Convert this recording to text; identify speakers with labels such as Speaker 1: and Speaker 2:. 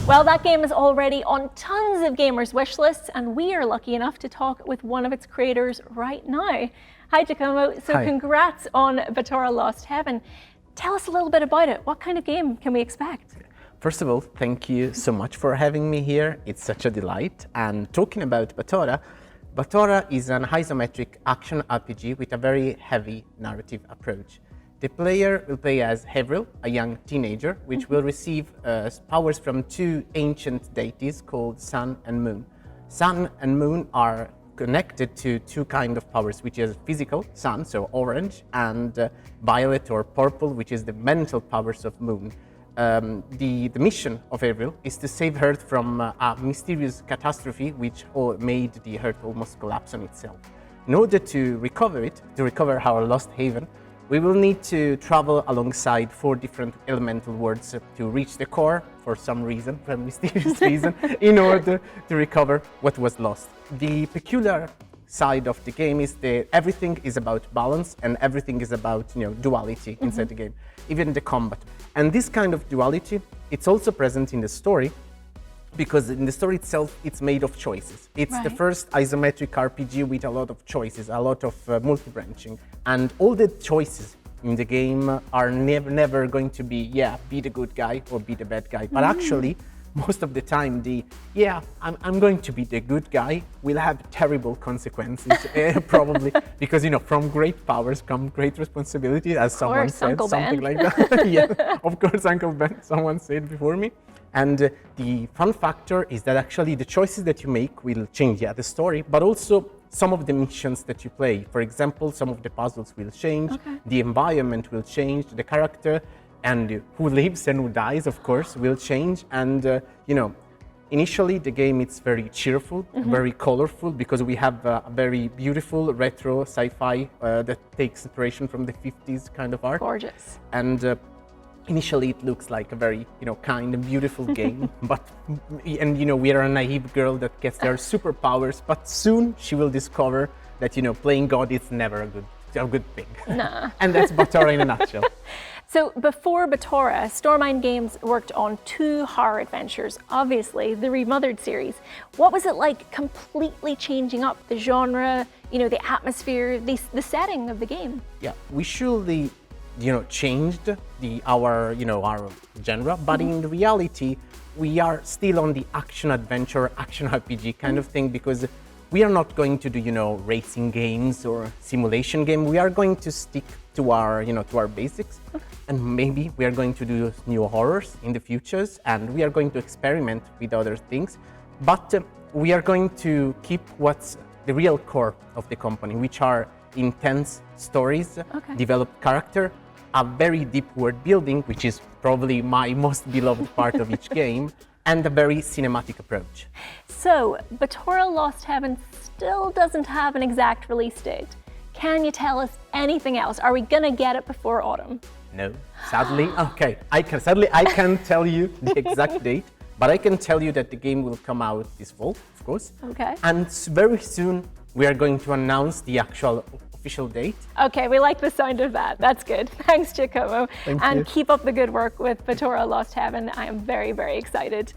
Speaker 1: Well, that game is already on tons of gamers' wish lists, and we are lucky enough to talk with one of its creators right now. Hi, Giacomo. So
Speaker 2: Hi.
Speaker 1: Congrats on Batora Lost Heaven. Tell us a little bit about it. What kind of game can we expect?
Speaker 2: First of all, thank you so much for having me here. It's such a delight. And talking about Batora, Batora is an isometric action RPG with a very heavy narrative approach. The player will play as Hevril, a young teenager, which will receive powers from two ancient deities called Sun and Moon. Sun and Moon are connected to two kinds of powers, which is physical, sun, so orange, and violet or purple, which is the mental powers of Moon. The mission of Hevril is to save Earth from a mysterious catastrophe which made the Earth almost collapse on itself. In order to recover it, to recover our lost haven, we will need to travel alongside 4 different elemental worlds to reach the core, for some reason, for a mysterious reason, in order to recover what was lost. The peculiar side of the game is that everything is about balance and everything is about duality inside the game, even the combat. And this kind of duality, it's also present in the story, because in the story itself, it's made of choices. It's the first isometric RPG with a lot of choices, a lot of multi-branching. And all the choices in the game are never going to be, be the good guy or be the bad guy. But actually, most of the time, I'm going to be the good guy will have terrible consequences, probably, because, from great powers come great responsibility, as someone said,
Speaker 1: Uncle
Speaker 2: something
Speaker 1: Ben.
Speaker 2: like that. Yeah, of course, Uncle Ben, someone said before me. And the fun factor is that actually the choices that you make will change, the story, but also some of the missions that you play. For example, some of the puzzles will change, the environment will change, the character and who lives and who dies, of course, will change. And, initially the game is very cheerful, very colorful, because we have a very beautiful retro sci-fi that takes inspiration from the 50s kind of art.
Speaker 1: Gorgeous.
Speaker 2: And initially it looks like a very, kind and beautiful game, we are a naive girl that gets their superpowers, but soon she will discover that, playing God is never a good thing.
Speaker 1: Nah.
Speaker 2: And that's Batora in a nutshell.
Speaker 1: So before Batora, Stormind Games worked on 2 horror adventures, obviously the Remothered series. What was it like completely changing up the genre, the atmosphere, the setting of the game?
Speaker 2: Yeah, we surely changed our genre, but in reality, we are still on the action-adventure, action RPG kind of thing, because we are not going to do, racing games or simulation game. We are going to stick to our, to our basics, and maybe we are going to do new horrors in the futures, and we are going to experiment with other things, but we are going to keep what's the real core of the company, which are intense stories, developed character, a very deep world building, which is probably my most beloved part of each game, and a very cinematic approach.
Speaker 1: So, Batora Lost Heaven still doesn't have an exact release date. Can you tell us anything else? Are we gonna get it before autumn?
Speaker 2: No, sadly. Okay, I can't tell you the exact date, but I can tell you that the game will come out this fall, of course.
Speaker 1: Okay.
Speaker 2: And very soon we are going to announce the actual official date.
Speaker 1: Okay, we like the sound of that. That's good. Thanks, Giacomo.
Speaker 2: Thank
Speaker 1: and
Speaker 2: you.
Speaker 1: Keep up the good work with Batora Lost Heaven. I am very, very excited.